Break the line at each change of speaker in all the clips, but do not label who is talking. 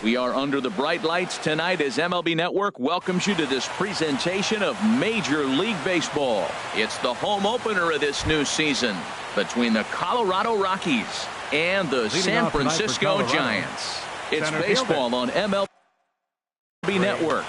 We are under the bright lights tonight as MLB Network welcomes you to this presentation of Major League Baseball. It's the home opener of this new season between the Colorado Rockies and the San Francisco Giants. It's baseball on MLB Network.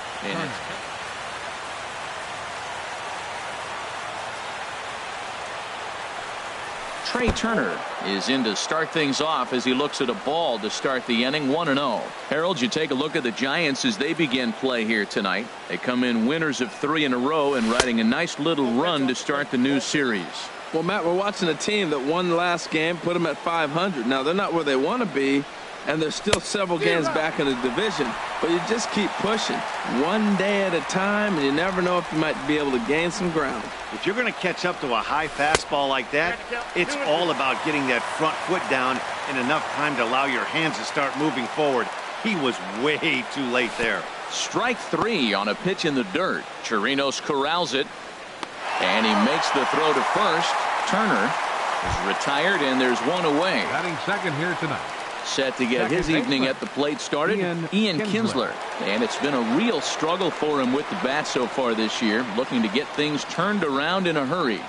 Trey Turner is in to start things off as he looks at a ball to start the inning. 1-0. Harold, you take a look at the Giants as they begin play here tonight. They come in winners of 3 in a row and riding a nice little run to start the new series.
Well, Matt, we're watching a team that won the last game, put them at 500. Now, they're not where they want to be, and there's still several games back in the division. But you just keep pushing one day at a time, and you never know if you might be able to gain some ground.
If you're going to catch up to a high fastball like that, it's all about getting that front foot down in enough time to allow your hands to start moving forward. He was way too late there.
Strike 3 on a pitch in the dirt. Chirinos corrals it, and he makes the throw to first. Turner is retired, and there's one away.
Batting second here tonight.
Set to get his evening at the plate started, Ian Kinsler. And it's been a real struggle for him with the bat so far this year, looking to get things turned around in a hurry.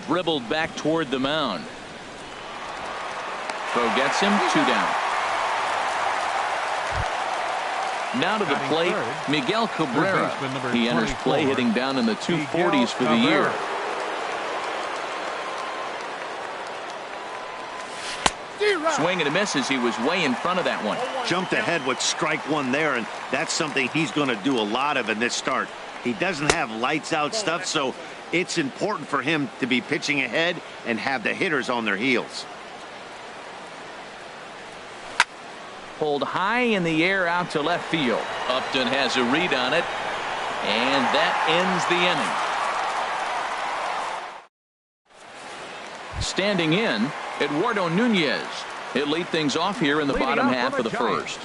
Dribbled back toward the mound. Throw gets him, 2 down. Now to the plate, Miguel Cabrera. He enters play hitting down in the 240s for the year. Swing and a miss as he was way in front of that one.
Jumped ahead with strike 1 there, and that's something he's going to do a lot of in this start. He doesn't have lights out stuff, so it's important for him to be pitching ahead and have the hitters on their heels.
Pulled high in the air out to left field. Upton has a read on it, and that ends the inning. Standing in, Eduardo Nunez. He'll lead things off here in the bottom half of the first.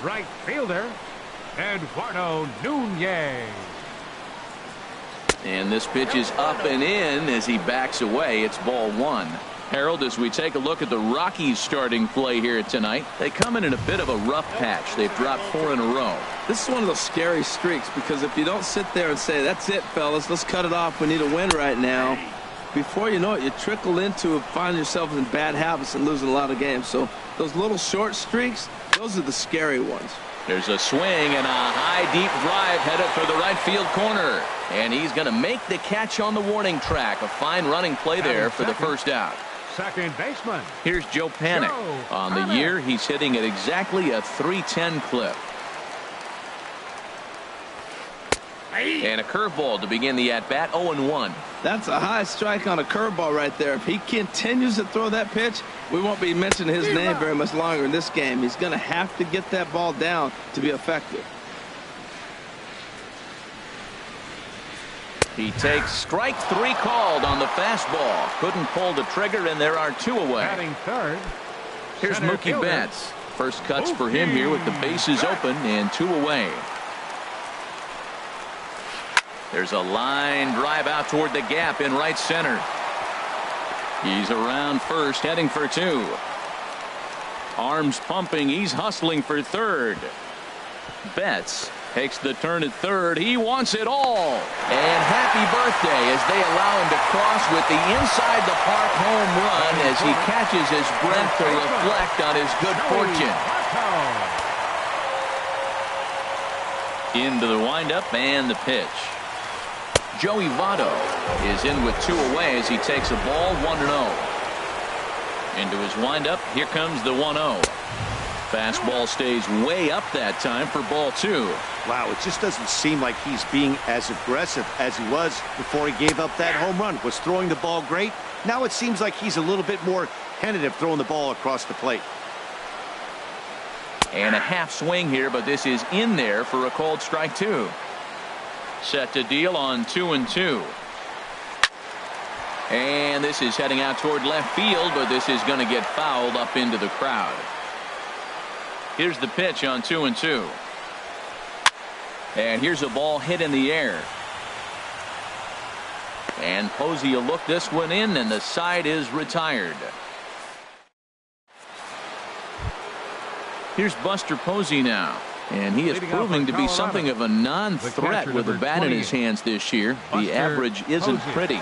Right fielder, Eduardo Nunez.
And this pitch is up and in as he backs away. It's ball 1. Harold, as we take a look at the Rockies starting play here tonight, they come in a bit of a rough patch. They've dropped 4 in a row.
This is one of those scary streaks because if you don't sit there and say, that's it, fellas, let's cut it off, we need a win right now, before you know it, you trickle into finding yourself in bad habits and losing a lot of games. So those little short streaks, those are the scary ones.
There's a swing and a high deep drive headed for the right field corner. And he's going to make the catch on the warning track. A fine running play there for the first out.
Second baseman.
Here's Joe Panik. On the year, he's hitting at exactly a .310 clip. And a curveball to begin the at-bat, 0-1.
That's a high strike on a curveball right there. If he continues to throw that pitch, we won't be mentioning his name very much longer in this game. He's going to have to get that ball down to be effective.
He takes strike 3 called on the fastball. Couldn't pull the trigger, and there are 2 away.
Batting third.
Here's Mookie Betts. First cuts for him here with the bases open and 2 away. There's a line drive out toward the gap in right center. He's around first, heading for 2. Arms pumping. He's hustling for third. Betts takes the turn at third. He wants it all. And happy birthday as they allow him to cross with the inside the park home run as he catches his breath to reflect on his good fortune. Into the windup and the pitch. Joey Votto is in with 2 away as he takes a ball, 1-0. Into his windup, here comes the 1-0. Fastball stays way up that time for ball 2.
Wow, it just doesn't seem like he's being as aggressive as he was before he gave up that home run. Was throwing the ball great. Now it seems like he's a little bit more tentative throwing the ball across the plate.
And a half swing here, but this is in there for a called strike 2. Set to deal on 2-2. And this is heading out toward left field, but this is going to get fouled up into the crowd. Here's the pitch on 2-2. And here's a ball hit in the air. And Posey will look this one in, and the side is retired. Here's Buster Posey now. And he is proving to be something of a non-threat with the bat in his hands this year. The average isn't pretty.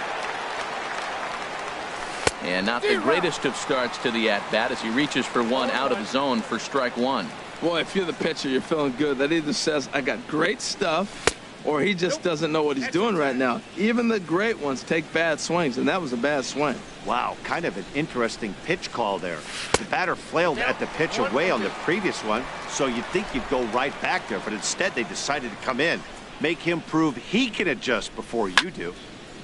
And not the greatest of starts to the at-bat as he reaches for one out of the zone for strike one.
Boy, if you're the pitcher, you're feeling good. That either says, I got great stuff, or he just doesn't know what he's doing right now. Even the great ones take bad swings, and that was a bad swing.
Wow, kind of an interesting pitch call there. The batter flailed at the pitch away on the previous one, so you'd think you'd go right back there, but instead they decided to come in, make him prove he can adjust before you do.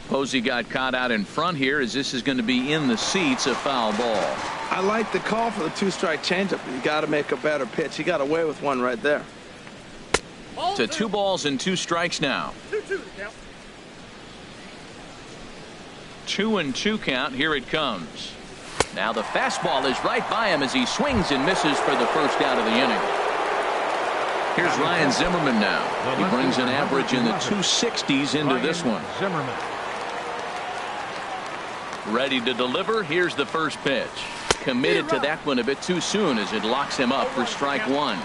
Posey got caught out in front here as this is going to be in the seats, a foul ball.
I like the call for the two-strike changeup. You got to make a better pitch. He got away with one right there.
To 2 balls and 2 strikes now. 2-2 count. Here it comes. Now the fastball is right by him as he swings and misses for the first out of the inning. Here's Ryan Zimmerman now. He brings an average in the 260s into this one.
Zimmerman.
Ready to deliver. Here's the first pitch. Committed to that one a bit too soon as it locks him up for strike one.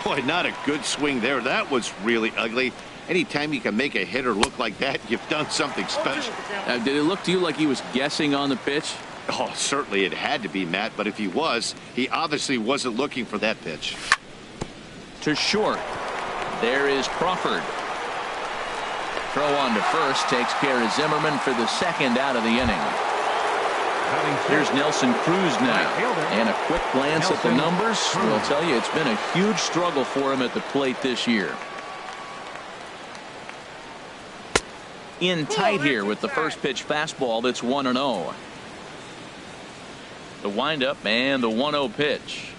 Boy, not a good swing there. That was really ugly. Anytime you can make a hitter look like that, you've done something special.
Did it look to you like he was guessing on the pitch?
Oh, certainly it had to be, Matt, but if he was, he obviously wasn't looking for that pitch.
To short. There is Crawford. Throw on to first takes care of Zimmerman for the second out of the inning. Here's Nelson Cruz now. And a quick glance at the numbers will tell you it's been a huge struggle for him at the plate this year. In tight here with the first pitch fastball that's 1-0. The windup and the 1-0 pitch.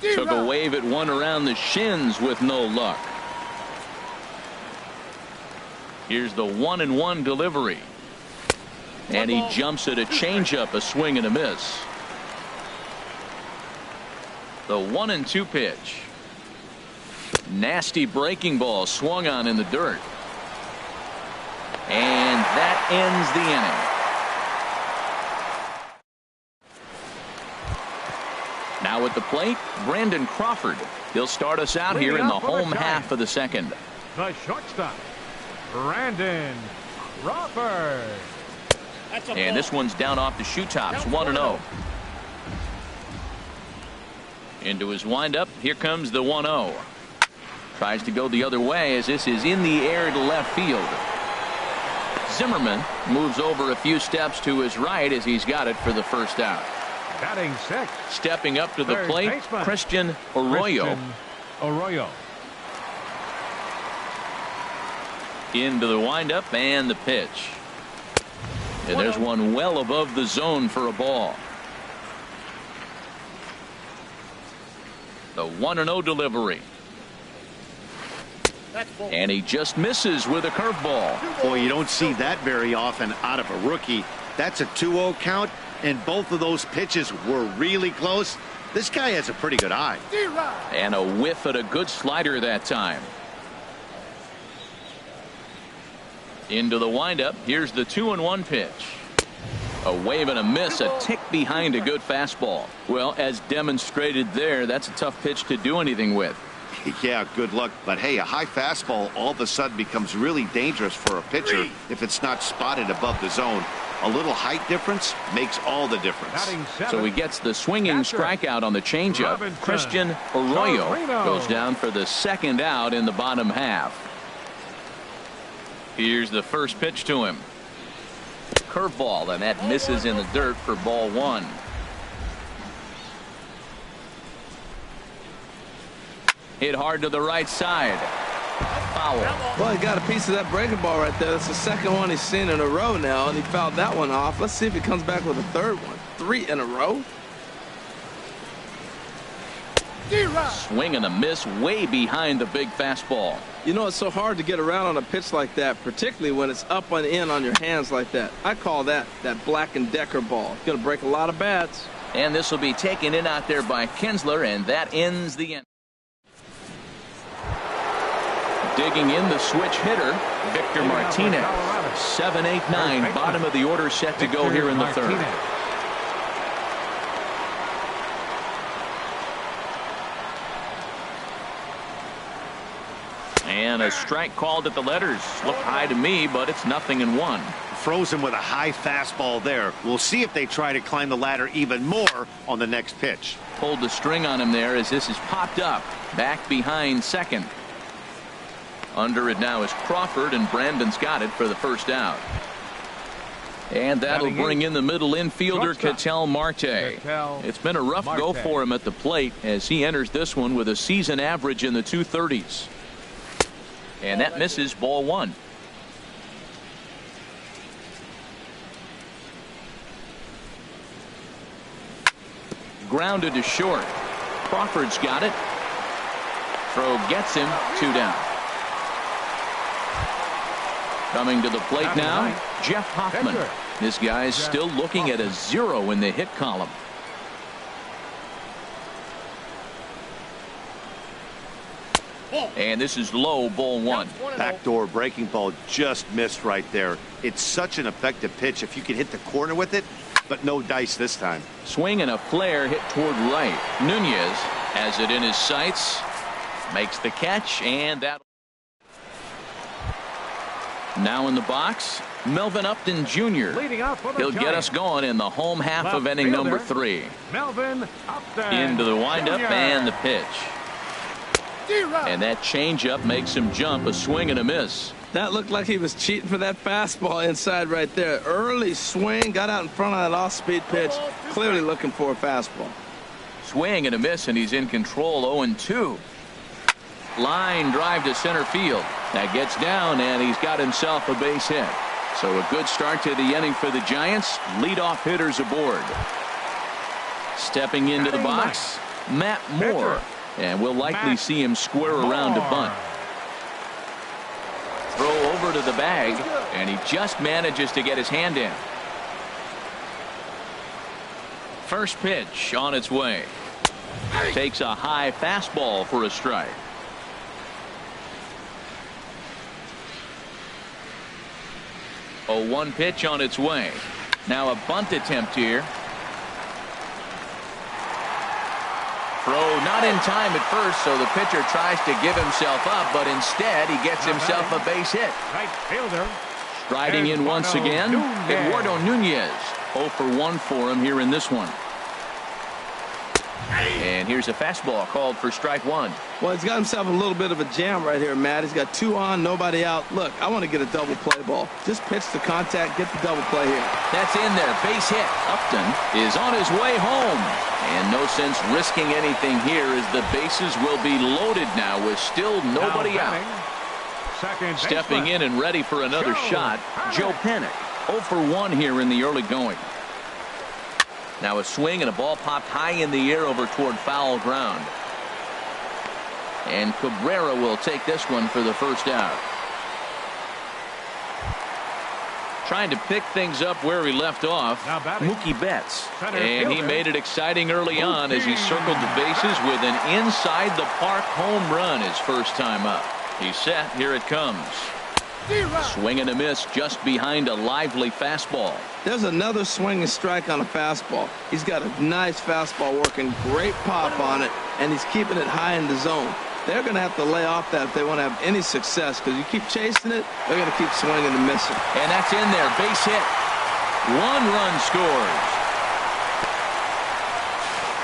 Took a wave at one around the shins with no luck. Here's the 1-1 delivery. And he jumps at a changeup, a swing and a miss. The 1-2 pitch. Nasty breaking ball swung on in the dirt. And that ends the inning. Now at the plate, Brandon Crawford. He'll start us out here in the home half of the second.
The shortstop, Brandon Crawford.
And this one's down off the shoe tops, 1-0. Into his windup. Here comes the 1-0. Tries to go the other way as this is in the air to left field. Zimmerman moves over a few steps to his right as he's got it for the first out.
Batting sixth.
Stepping up to the plate,
baseman,
Christian Arroyo. Into the windup and the pitch. And there's one well above the zone for a ball. The 1-0 delivery. And he just misses with a curveball.
Boy, you don't see that very often out of a rookie. That's a 2-0 count, and both of those pitches were really close. This guy has a pretty good eye.
And a whiff at a good slider that time. Into the windup. Here's the 2-1 pitch. A wave and a miss, a tick behind a good fastball. Well, as demonstrated there, that's a tough pitch to do anything with.
Yeah, good luck. But hey, a high fastball all of a sudden becomes really dangerous for a pitcher if it's not spotted above the zone. A little height difference makes all the difference.
So he gets the swinging strikeout on the changeup. Christian Arroyo goes down for the second out in the bottom half. Here's the first pitch to him. Curveball, and that misses in the dirt for ball one. Hit hard to the right side. Foul.
Well, he got a piece of that breaking ball right there. That's the second one he's seen in a row now, and he fouled that one off. Let's see if he comes back with a third one. 3 in a row.
Swing and a miss way behind the big fastball.
You know, it's so hard to get around on a pitch like that, particularly when it's up and in on your hands like that. I call that Black & Decker ball. It's going to break a lot of bats.
And this will be taken in out there by Kinsler, and that ends the end. Digging in the switch hitter, Victor Martinez. 7, 8, 9, bottom of the order set to go here in the third. And a strike called at the letters. Looked high to me, but it's 0-1.
Frozen with a high fastball there. We'll see if they try to climb the ladder even more on the next pitch.
Pulled the string on him there as this is popped up. Back behind second. Under it now is Crawford, and Brandon's got it for the first out. And that'll bring in the middle infielder, Ketel Marte. It's been a rough go for him at the plate as he enters this one with a season average in the 230s. And that misses, ball one. Grounded to short. Crawford's got it. Throw gets him, 2 down. Coming to the plate now, Jeff Hoffman. This guy's still looking at a 0 in the hit column. And this is low, ball one.
Backdoor breaking ball just missed right there. It's such an effective pitch if you can hit the corner with it, but no dice this time.
Swing and a flare hit toward right. Nunez has it in his sights, makes the catch, and that. Now in the box, Melvin Upton Jr. He'll get us going in the home half of inning number 3.
Melvin Upton.
Into the windup and the pitch. And that changeup makes him jump, a swing and a miss.
That looked like he was cheating for that fastball inside right there. Early swing, got out in front of that off-speed pitch, clearly looking for a fastball.
Swing and a miss, and he's in control, 0-2. Line drive to center field. That gets down, and he's got himself a base hit. So a good start to the inning for the Giants. Leadoff hitters aboard. Stepping into the box, Matt Moore. And we'll likely see him square around to bunt. Throw over to the bag, and he just manages to get his hand in. First pitch on its way. Takes a high fastball for a strike. 0-1 pitch on its way. Now a bunt attempt here. Throw not in time at first, so the pitcher tries to give himself up, but instead he gets himself a base hit.
Right fielder.
Striding in once again, Eduardo Nunez. 0 for 1 for him here in this one. And here's a fastball called for strike one.
Well, he's got himself a little bit of a jam right here, Matt. He's got 2 on, nobody out. Look, I want to get a double play ball. Just pitch the contact, get the double play here.
That's in there. Base hit. Upton is on his way home. And no sense risking anything here as the bases will be loaded now with still nobody out. Stepping in and ready for another shot, Joe Pennick. 0 for 1 here in the early going. Now a swing and a ball popped high in the air over toward foul ground. And Cabrera will take this one for the first out. Trying to pick things up where he left off, Mookie Betts. And he made it exciting early on as he circled the bases with an inside the park home run his first time up. He's set. Here it comes. Swing and a miss just behind a lively fastball.
There's another swing and strike on a fastball. He's got a nice fastball working, great pop on it, and he's keeping it high in the zone. They're going to have to lay off that if they want to have any success, because you keep chasing it, they're going to keep swinging and missing.
And that's in there. Base hit. 1 run scores.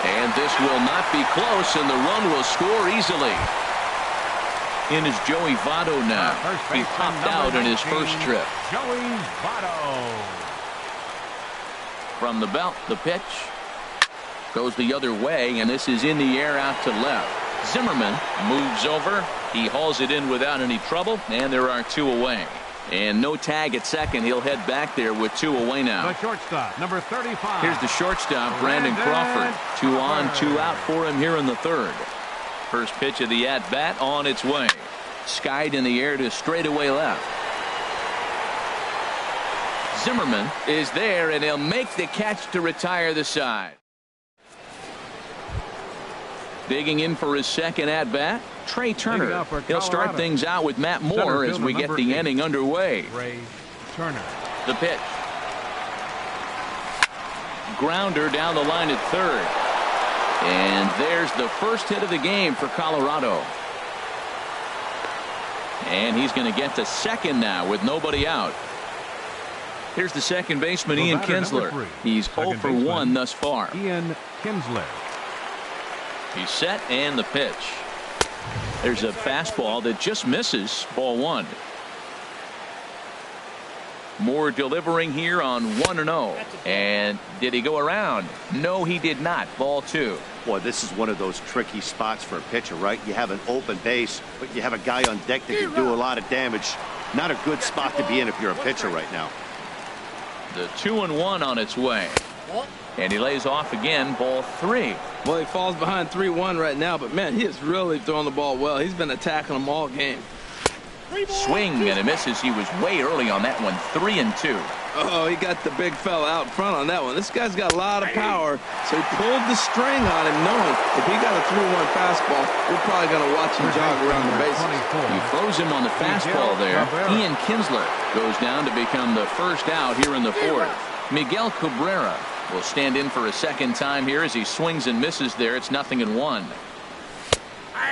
And this will not be close, and the run will score easily. In is Joey Votto now. He popped out in his first trip.
Joey Votto.
From the belt, the pitch goes the other way, and this is in the air out to left. Zimmerman moves over. He hauls it in without any trouble, and there are 2 away. And no tag at second. He'll head back there with 2 away now.
The shortstop, number 35.
Here's the shortstop, Brandon Crawford. 2 on, 2 out for him here in the third. First pitch of the at-bat on its way. Skied in the air to straightaway left. Zimmerman is there, and he'll make the catch to retire the side. Digging in for his second at-bat, Trey Turner. He'll start things out with Matt Moore as we get the inning underway.
Trey Turner.
The pitch. Grounder down the line at third. And there's the first hit of the game for Colorado. And he's going to get to second now with nobody out. Here's the second baseman, Ian Kinsler. He's 0 for 1 thus far.
Ian Kinsler.
He's set, and the pitch. There's a fastball that just misses. Ball 1. Moore delivering here on 1-0. And did he go around? No, he did not. Ball 2.
Boy, this is one of those tricky spots for a pitcher, right? You have an open base, but you have a guy on deck that can do a lot of damage. Not a good spot to be in if you're a pitcher right now.
The 2-1 on its way. And he lays off again. Ball 3.
Well, he falls behind 3-1 right now, but man, he is really throwing the ball well. He's been attacking them all game.
Swing and a misses. He was way early on that one. 3-2.
Oh, he got the big fella out front on that one. This guy's got a lot of power, so he pulled the string on him, knowing if he got a 3-1 fastball, we're probably going to watch him jog around the bases.
He throws him on the fastball there. Ian Kinsler goes down to become the first out here in the 4th. Miguel Cabrera will stand in for a second time here as he swings and misses there. It's 0-1.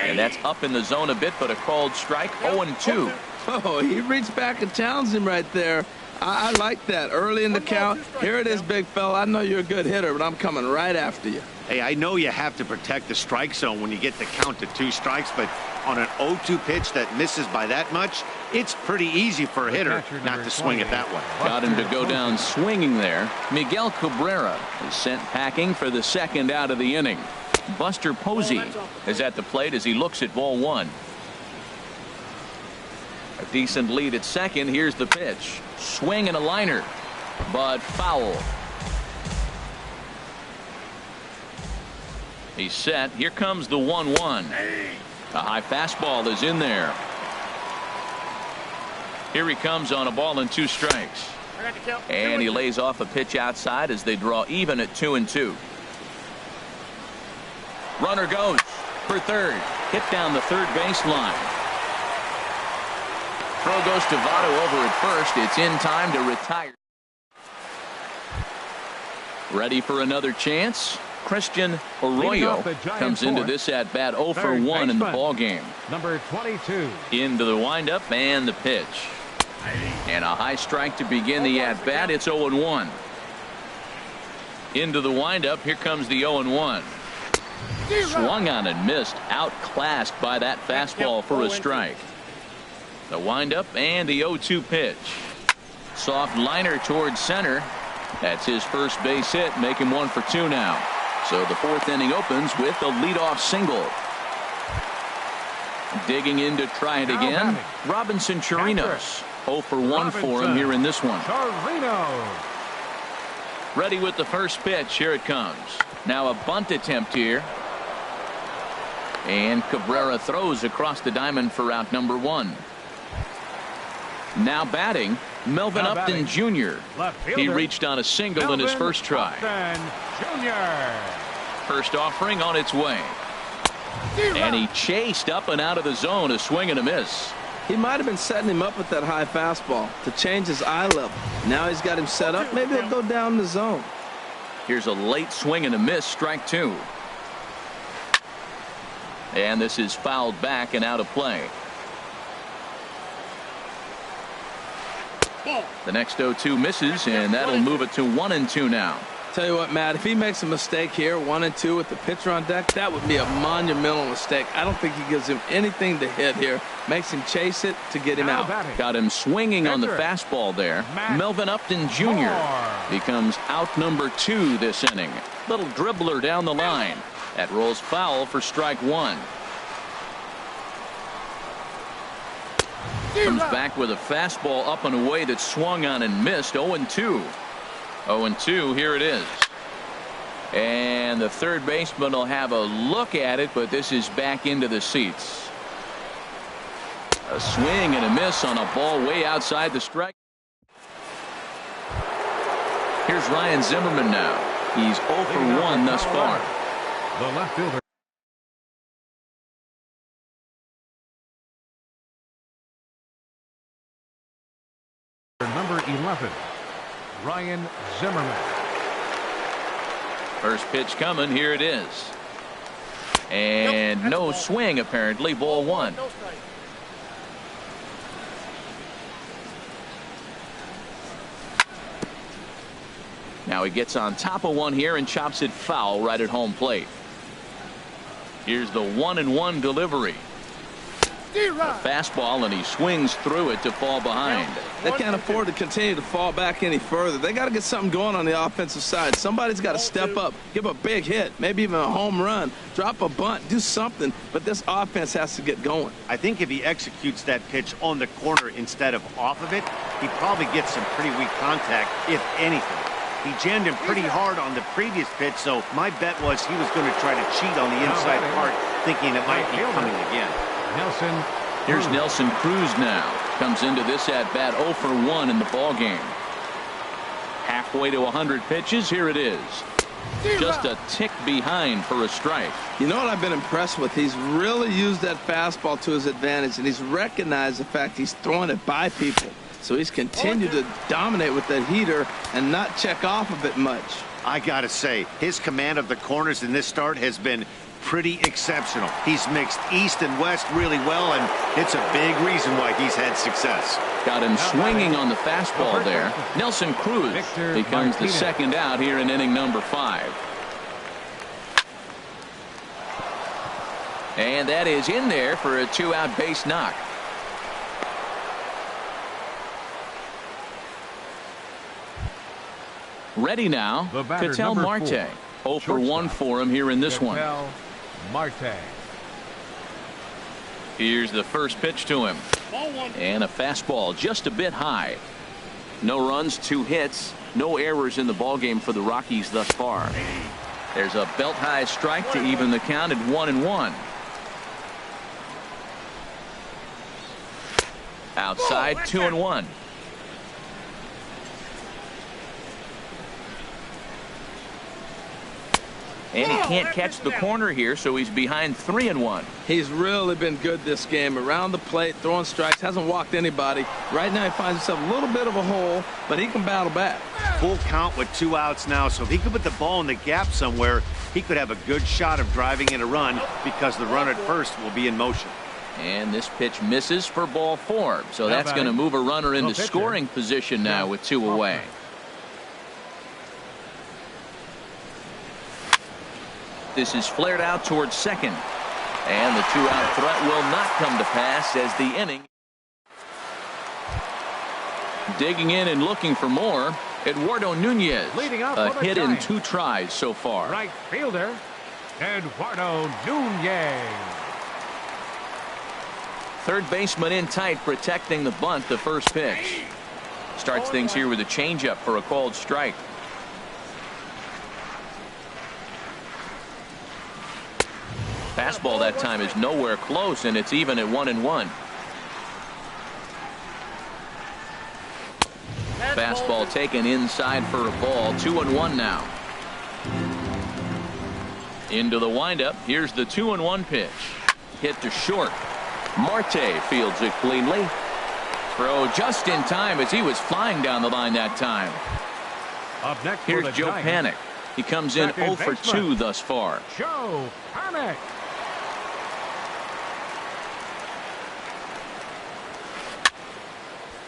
And that's up in the zone a bit, but a called strike. 0-2.
Oh, he reached back and challenged him right there. I like that. Early in the count. Here it is, big fella. I know you're a good hitter, but I'm coming right after you.
Hey, I know you have to protect the strike zone when you get the count to 2 strikes, but on an 0-2 pitch that misses by that much, it's pretty easy for a hitter not to swing at that one.
Got him to go down swinging there. Miguel Cabrera is sent packing for the second out of the inning. Buster Posey is at the plate as he looks at ball 1. A decent lead at second. Here's the pitch. Swing and a liner, but foul. He's set. Here comes the 1-1. A high fastball is in there. Here he comes on a ball and 2 strikes. And he lays off a pitch outside as they draw even at 2-2. Runner goes for third. Hit down the third baseline. Throw goes to Votto over at first. It's in time to retire. Ready for another chance. Christian Arroyo comes into this at bat 0 for 1 in the ball game.
Number 22.
Into the windup and the pitch. And a high strike to begin the at bat. It's 0-1. Into the windup. Here comes the 0-1. Swung on and missed. Outclassed by that fastball for a strike. The windup and the 0-2 pitch. Soft liner towards center. That's his first base hit. Make him 1 for 2 now. So the 4th inning opens with a leadoff single. Digging in to try it again. Robinson Chirinos. 0 for 1 for him here in this one. Ready with the first pitch. Here it comes. Now a bunt attempt here. And Cabrera throws across the diamond for out number 1. Now batting, Melvin Upton Jr. He reached on a single in his first try. First offering on its way. And he chased up and out of the zone. A swing and a miss.
He might have been setting him up with that high fastball to change his eye level. Now he's got him set up. Maybe he'll go down the zone.
Here's a late swing and a miss. Strike 2. And this is fouled back and out of play. The next 0-2 misses, and that'll move it to 1-2 now.
Tell you what, Matt, if he makes a mistake here, 1-2 with the pitcher on deck, that would be a monumental mistake. I don't think he gives him anything to hit here. Makes him chase it to get him out.
Got him swinging on the fastball there. Melvin Upton Jr. becomes out number 2 this inning. Little dribbler down the line. That rolls foul for strike 1. Comes back with a fastball up and away that swung on and missed. 0-2. 0-2. Here it is. And the third baseman will have a look at it, but this is back into the seats. A swing and a miss on a ball way outside the strike. Here's Ryan Zimmerman now. He's 0 for 1 thus far.
The left fielder. Number 11, Ryan Zimmerman.
First pitch coming. Here it is. And no swing apparently. Ball 1. Now he gets on top of one here and chops it foul right at home plate. Here's the 1-1 delivery. A fastball, and he swings through it to fall behind.
They can't afford to continue to fall back any further. They got to get something going on the offensive side. Somebody's got to step up, give a big hit, maybe even a home run, drop a bunt, do something. But this offense has to get going.
I think if he executes that pitch on the corner instead of off of it, he probably gets some pretty weak contact, if anything. He jammed him pretty hard on the previous pitch, so my bet was he was going to try to cheat on the inside part, thinking it might be coming again.
Nelson.
Here's Nelson Cruz now. Comes into this at-bat 0 for 1 in the ballgame. Halfway to 100 pitches. Here it is. Just a tick behind for a strike.
You know what I've been impressed with? He's really used that fastball to his advantage, and he's recognized the fact he's throwing it by people. So he's continued to dominate with that heater and not check off of it much.
I got to say, his command of the corners in this start has been pretty exceptional. He's mixed east and west really well, and it's a big reason why he's had success.
Got him swinging on the fastball there. Nelson Cruz becomes the second out here in inning number 5. And that is in there for a 2-out base knock. Ready now, Ketel Marte. 0 for 1 for him here in this one.
Marte.
Here's the first pitch to him. And a fastball just a bit high. No runs, 2 hits, no errors in the ballgame for the Rockies thus far. There's a belt-high strike to even the count at 1-1. Outside, 2-1. And he can't catch the corner here, so he's behind 3-1.
He's really been good this game. Around the plate, throwing strikes, hasn't walked anybody. Right now he finds himself a little bit of a hole, but he can battle back.
Full count with 2 outs now, so if he could put the ball in the gap somewhere, he could have a good shot of driving in a run because the runner at first will be in motion.
And this pitch misses for ball 4, so that's going to move a runner into scoring position now with 2 away. This is flared out towards second. And the 2-out threat will not come to pass as the inning. Digging in and looking for more, Eduardo Nunez. A hit in 2 tries so far.
Right fielder, Eduardo Nunez.
Third baseman in tight, protecting the bunt, the first pitch. Starts things here with a changeup for a called strike. Fastball that time is nowhere close, and it's even at 1-1. Fastball taken inside for a ball. 2-1 now. Into the windup. Here's the 2-1 pitch. Hit to short. Marte fields it cleanly. Throw just in time as he was flying down the line that time.
Up next,
here's Joe Panik. He comes in 0 for 2 thus far.
Joe Panik.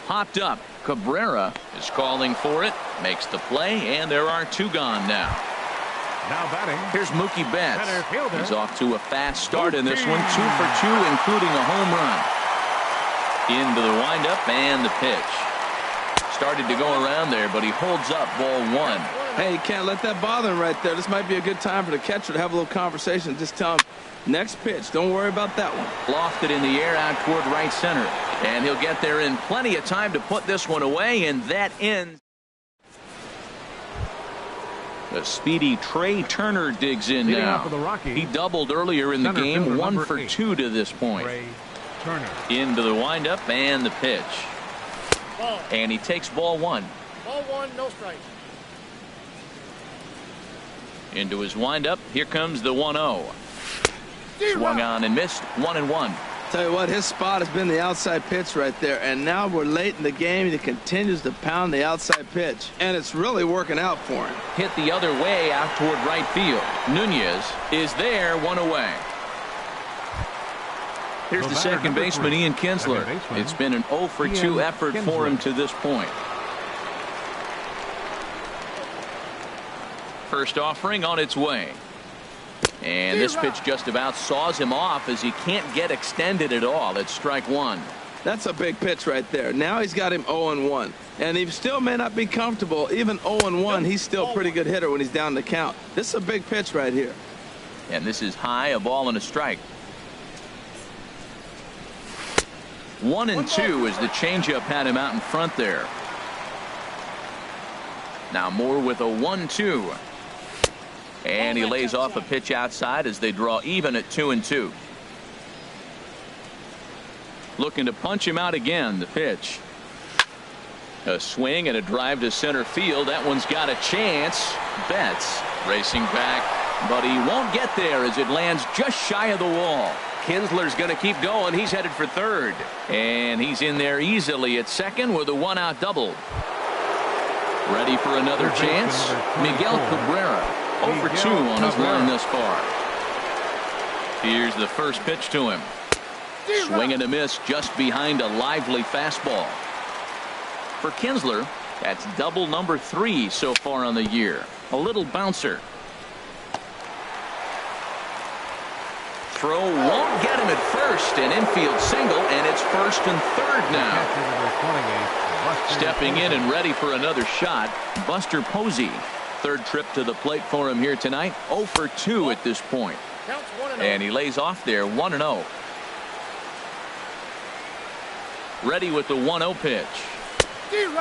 Popped up. Cabrera is calling for it. Makes the play, and there are 2 gone now.
Now batting.
Here's Mookie Betts. He's off to a fast start in this one. 2 for 2, including a home run. Into the windup and the pitch. Started to go around there, but he holds up ball 1.
Hey, you can't let that bother him right there. This might be a good time for the catcher to have a little conversation. Just tell him, next pitch, don't worry about that one.
Lofted in the air out toward right center. And he'll get there in plenty of time to put this one away, and that ends. The speedy Trey Turner digs in now. He doubled earlier in the game. 1 for 2 to this point. Into the windup and the pitch. And he takes ball 1.
Ball 1, no strike.
Into his windup. Here comes the 1-0. Swung on and missed. 1-1.
Tell you what, his spot has been the outside pitch right there, and now we're late in the game and he continues to pound the outside pitch, and it's really working out for him.
Hit the other way out toward right field. Nunez is there, 1 away. Here's the second baseman, Ian Kinsler. It's been an 0 for 2 effort for him to this point. first offering on its way. And this pitch just about saws him off as he can't get extended at all. It's strike one.
That's a big pitch right there. Now he's got him 0-1. And he still may not be comfortable. Even 0-1, he's still a pretty good hitter when he's down the count. This is a big pitch right here.
And this is high, a ball and a strike. 1-2 as the changeup had him out in front there. Now Moore with a 1-2. And he lays off a pitch outside as they draw even at 2-2. Looking to punch him out again. The pitch. A swing and a drive to center field. That one's got a chance. Betts racing back, but he won't get there as it lands just shy of the wall. Kinsler's going to keep going. He's headed for third. And he's in there easily at second with a one-out double. Ready for another chance? Miguel Cabrera, 0 for 2 on his line thus far. Here's the first pitch to him. Swing and a miss just behind a lively fastball. For Kinsler, that's double number 3 so far on the year. A little bouncer. Throw won't get him at first. An infield single, and it's first and third now. Stepping in and ready for another shot, Buster Posey. Third trip to the plate for him here tonight. 0 for 2 at this point. And he lays off there 1-0. Ready with the 1-0 pitch.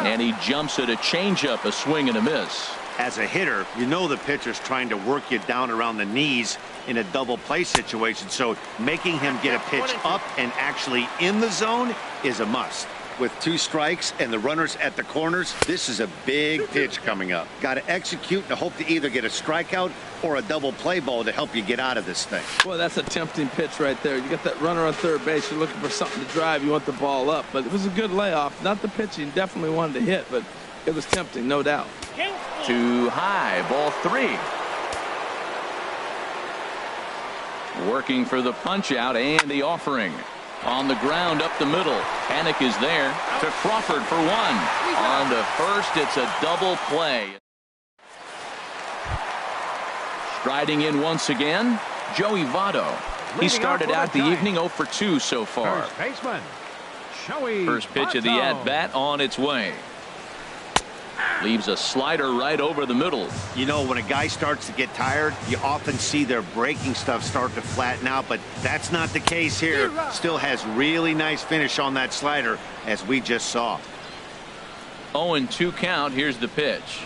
And he jumps at a changeup, a swing and a miss.
As a hitter, you know the pitcher's trying to work you down around the knees in a double play situation. So making him get a pitch up and actually in the zone is a must. With 2 strikes and the runners at the corners, this is a big pitch coming up. Got to execute and hope to either get a strikeout or a double play ball to help you get out of this thing.
Well, that's a tempting pitch right there. You got that runner on third base. You're looking for something to drive. You want the ball up. But it was a good layoff. Not the pitch he definitely wanted to hit, but it was tempting, no doubt.
Too high, ball 3. Working for the punch out and the offering. On the ground up the middle. Panic is there to Crawford for 1. On to first, it's a double play. Striding in once again, Joey Votto. He started out the evening 0 for 2 so far.
First baseman, Joey
First pitch of the at-bat on its way. Leaves a slider right over the middle.
You know, when a guy starts to get tired, you often see their breaking stuff start to flatten out, but that's not the case here. Still has really nice finish on that slider, as we just saw.
0-2 count. Here's the pitch.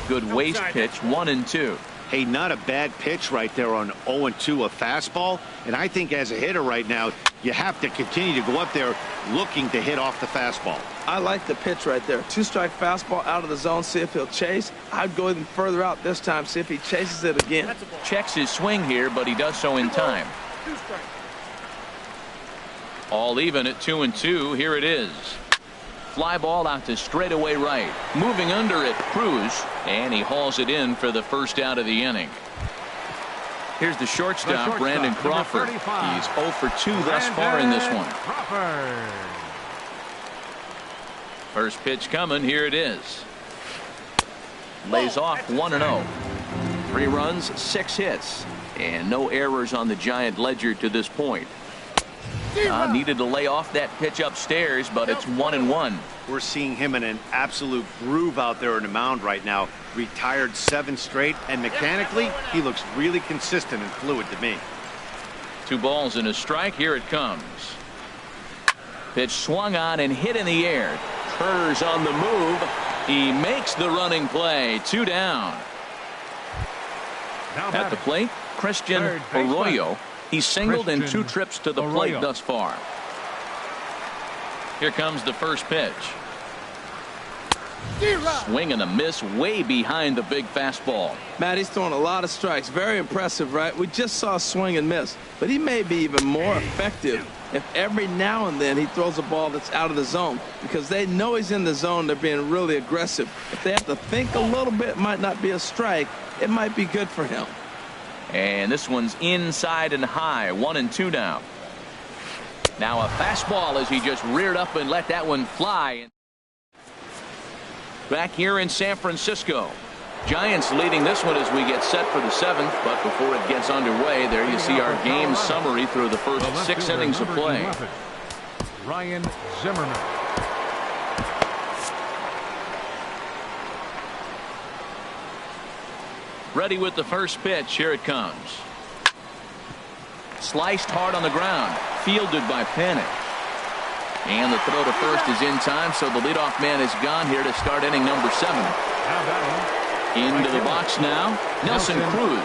Good waist pitch, 1-2.
Hey, not a bad pitch right there on 0-2, a fastball. And I think as a hitter right now, you have to continue to go up there looking to hit off the fastball.
I like the pitch right there. 2-strike fastball out of the zone, see if he'll chase. I'd go even further out this time, see if he chases it again.
Checks his swing here, but he does so in time. All even at 2-2. Here it is. Fly ball out to straightaway right. Moving under it, Cruz, and he hauls it in for the first out of the inning. Here's the shortstop, Brandon Crawford. He's 0 for 2 thus far in this one. First pitch coming. Here it is. Lays off 1-0. 3 runs, 6 hits, and no errors on the Giant ledger to this point. Needed to lay off that pitch upstairs, but it's 1-1.
We're seeing him in an absolute groove out there in the mound right now. Retired 7 straight, and mechanically, he looks really consistent and fluid to me.
2 balls and a strike. Here it comes. Pitch swung on and hit in the air. Turner's on the move. He makes the running play. 2 down. At the plate, Christian Arroyo. He's singled in 2 trips to the plate thus far. Here comes the first pitch. Swing and a miss way behind the big fastball.
Matt, he's throwing a lot of strikes. Very impressive, right? We just saw a swing and miss, but he may be even more effective if every now and then he throws a ball that's out of the zone, because they know he's in the zone. They're being really aggressive. If they have to think a little bit, it might not be a strike. It might be good for him.
And this one's inside and high. 1-2 now. Now a fastball as he just reared up and let that one fly. Back here in San Francisco, Giants leading this one as we get set for the 7th, but before it gets underway, there you see our game summary through the first 6 innings of play.
Ryan Zimmerman.
Ready with the first pitch. Here it comes. Sliced hard on the ground. Fielded by Panic. And the throw to first is in time, so the leadoff man is gone here to start inning number 7. Into the box now, Nelson Cruz.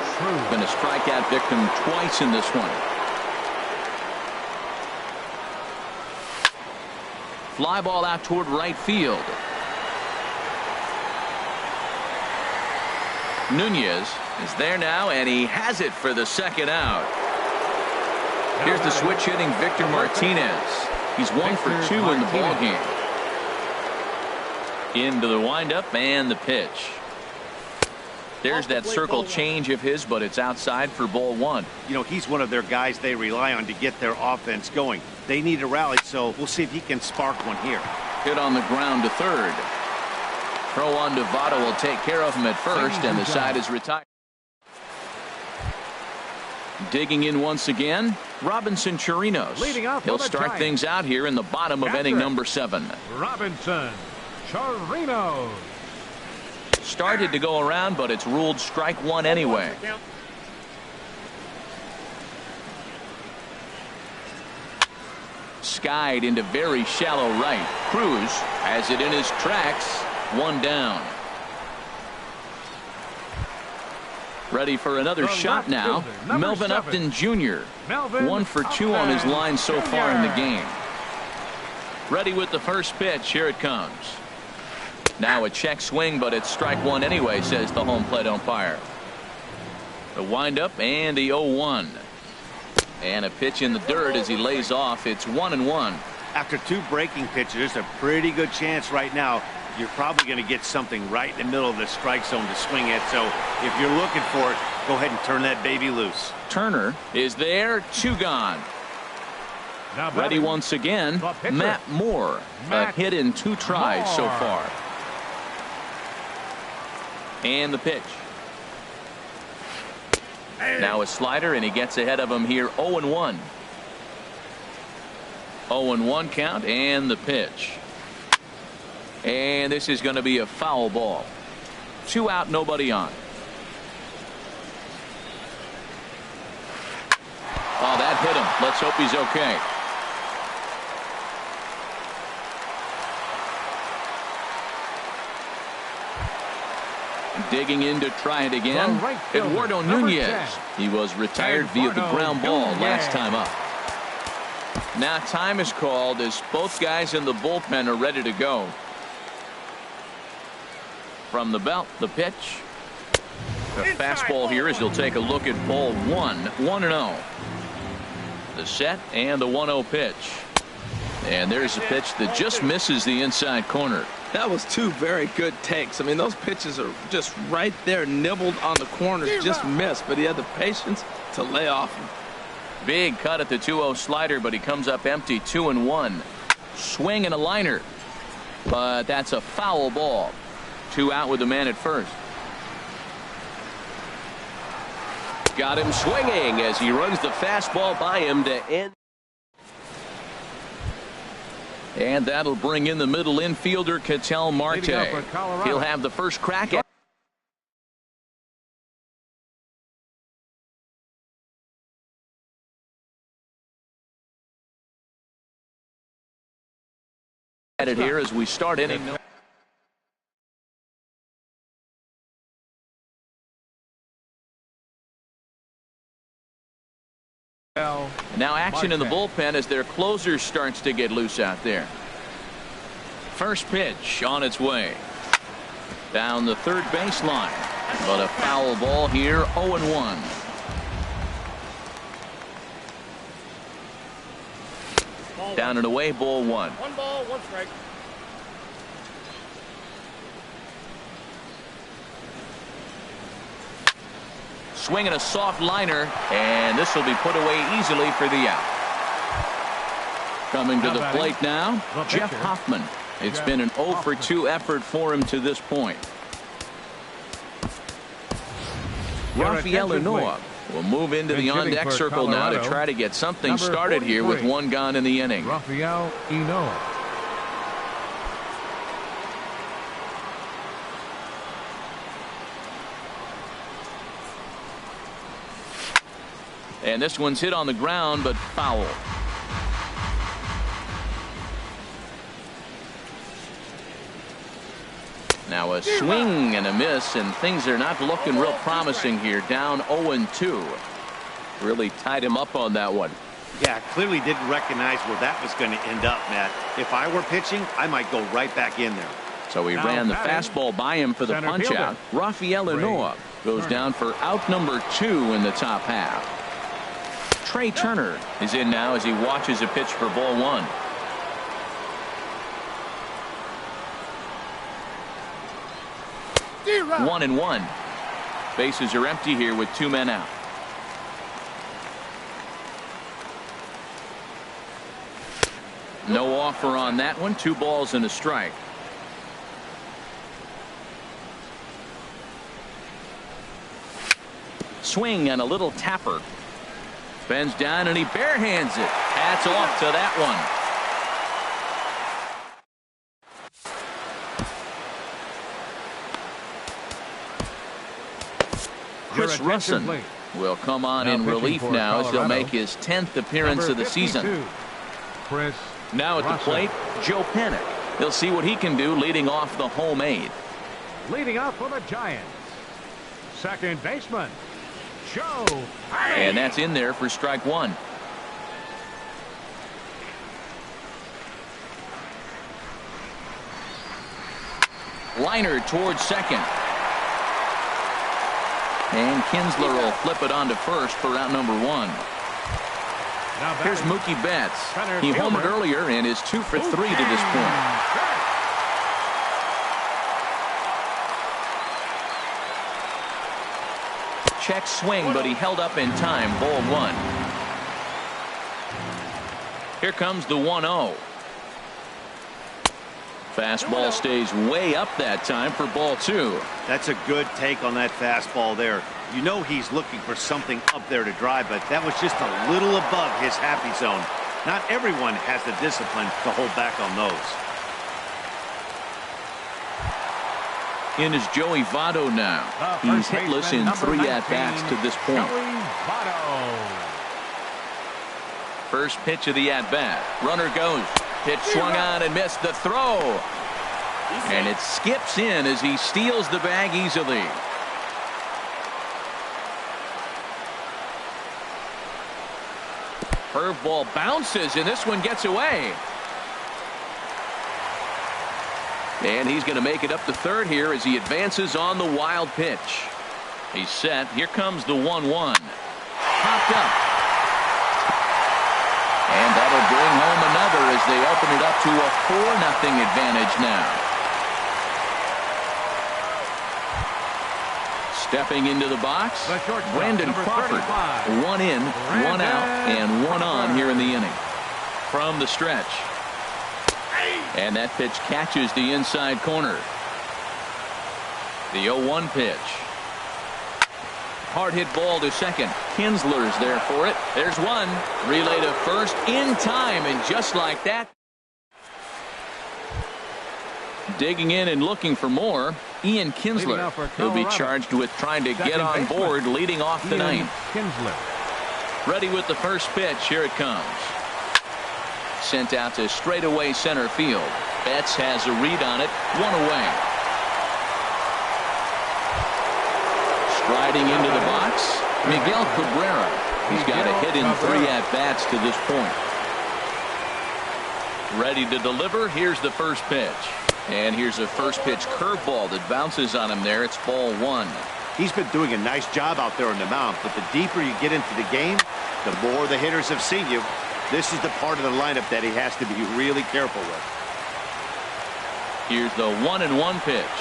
Been a strikeout victim twice in this one. Fly ball out toward right field. Nunez is there now, and he has it for the second out. Here's the switch hitting Victor Martinez. He's 1 for 2 in the ball game. Into the windup and the pitch. There's that circle change of his, but it's outside for ball 1.
You know, he's one of their guys they rely on to get their offense going. They need a rally, so we'll see if he can spark one here.
Hit on the ground to third. Throw on Devado will take care of him at first, and the side is retired. Digging in once again, Robinson Chirinos. He'll start things out here in the bottom of inning number 7.
Robinson Chirinos.
Started to go around, but it's ruled strike 1 anyway. Skied into very shallow right. Cruz has it in his tracks. 1 down. Ready for another shot now. Melvin Upton Jr. 1 for 2 on his line so far in the game. Ready with the first pitch. Here it comes. Now a check swing, but it's strike 1 anyway, says the home plate umpire. The windup and the 0-1. And a pitch in the dirt as he lays off. It's 1-1.
After 2 breaking pitches, there's a pretty good chance right now you're probably going to get something right in the middle of the strike zone to swing at. So if you're looking for it, go ahead and turn that baby loose.
Turner is there. 2 gone. Ready once again, Matt Moore. A hit in 2 tries so far. And the pitch. Now a slider, and he gets ahead of him here. 0-1. 0-1 count, and the pitch. And this is going to be a foul ball. 2 out, nobody on. Oh, that hit him. Let's hope he's okay. Digging in to try it again. Eduardo Nunez. He was retired via the ground ball last time up. Now time is called as both guys in the bullpen are ready to go. From the belt, the pitch. The fastball here as he'll take a look at ball 1. 1-0. The set and the 1-0 pitch. And there's a pitch that just misses the inside corner.
That was 2 very good takes. I mean, those pitches are just right there, nibbled on the corners, just missed, but he had the patience to lay off him.
Big cut at the 2-0 slider, but he comes up empty. 2-1. Swing and a liner, but that's a foul ball. 2 out with the man at first. Got him swinging as he runs the fastball by him to end. And that'll bring in the middle infielder, Ketel Marte. He'll have the first crack at it here as we start inning. Now action in the bullpen as their closer starts to get loose out there. First pitch on its way. Down the third baseline. But a foul ball here. 0-1. Down and away, ball 1.
1 ball, 1 strike.
Swinging a soft liner, and this will be put away easily for the out. Coming to the plate now, Jeff Hoffman. It's been an 0 for 2 effort for him to this point. Rafael
attention,
Noah will move into the
Pitch hitting
on-deck
for
circle now to
Colorado,
try to get something
number
started here with
43,
one gone in the inning.
Rafael Noah.
And this one's hit on the ground, but foul. Now a swing and a miss, and things are not looking real promising here. Down 0-2. Really tied him up on that one.
Yeah, clearly didn't recognize where that was going to end up, Matt. If I were pitching, I might go right back in there.
So he
Now
line the
batting,
fastball by him for the
center
punch
fielder,
out. Rafael Noah goes
Turner.
down for out number 2 in the top half. Trey Turner is in now as he watches a pitch for ball 1.
D-Rod.
1-1. Bases are empty here with 2 men out. No offer on that one. 2 balls and a strike. Swing and a little tapper. Bends down and he barehands it. Hats off to that one.
Your
Chris
attention,
Russin
please.
will come on
Now
in
pitching
relief
for
now as he'll
Colorado,
make his 10th appearance
number
of the
52,
season.
Chris
Now at the
Russin.
plate, Joe Panic. He'll see what he can do leading off the home 8.
Leading out for the Giants, second baseman, Joe.
And that's in there for strike 1. Liner towards second. And Kinsler will flip it on to first for out number 1.
Now
Here's
batting,
Mookie Betts.
center
He homered
fielder,
earlier and is 2 for 3 to this point. Check swing, but he held up in time. Ball 1. Here comes the 1-0. Fastball stays way up that time for ball 2.
That's a good take on that fastball there. You know he's looking for something up there to drive, but that was just a little above his happy zone. Not everyone has the discipline to hold back on those.
In is Joey Votto now. He's hitless in 3 at-bats to this point.
Joey Votto.
First pitch of the at-bat. Runner goes. Pitch swung on and missed the throw. And it skips in as he steals the bag easily. Curveball bounces, and this one gets away. And he's going to make it up to third here as he advances on the wild pitch. He's set. Here comes the 1-1. Popped up. And that'll bring home another as they open it up to a 4-0 advantage now. Stepping into the box,
The shortstop,
Brandon
number
Crawford.
35.
1 in, 1 out, and 1 on here in the inning. From the stretch. And that pitch catches the inside corner. The 0-1 pitch. Hard hit ball to second. Kinsler's there for it. There's one. Relay to first in time, and just like that. Digging in and looking for more. Ian Kinsler. He'll be charged with trying to get on board leading off the ninth.
Kinsler.
Ready with the first pitch. Here it comes. Sent out to straightaway center field. Betts has a read on it. 1 away. Striding into the box, Miguel Cabrera. He's got a hit in 3 at-bats to this point. Ready to deliver. Here's the first pitch. And here's a first pitch curveball that bounces on him there. It's ball 1.
He's been doing a nice job out there on the mound, but the deeper you get into the game, the more the hitters have seen you. This is the part of the lineup that he has to be really careful with.
Here's the 1-1 pitch.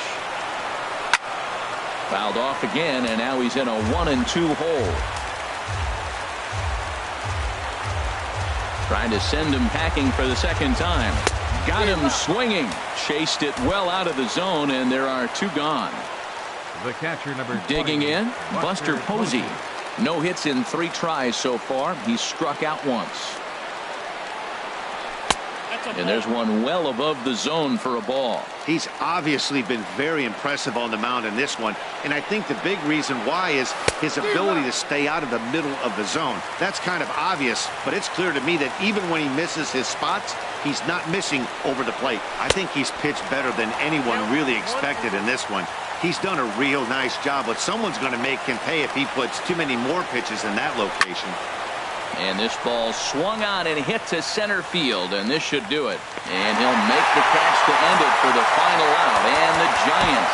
Fouled off again, and now he's in a 1-2 hole. Trying to send him packing for the second time. Got him swinging. Chased it well out of the zone, and there are 2 gone.
The catcher, number 20,
Digging in, Buster Posey. No hits in 3 tries so far. He's struck out once. And there's one well above the zone for a ball.
He's obviously been very impressive on the mound in this one, and I think the big reason why is his ability to stay out of the middle of the zone. That's kind of obvious, but it's clear to me that even when he misses his spots, he's not missing over the plate. I think he's pitched better than anyone really expected in this one. He's done a real nice job, but someone's going to make him pay if he puts too many more pitches in that location.
And this ball swung on and hit to center field, and this should do it. And he'll make the catch to end it for the final out. And the Giants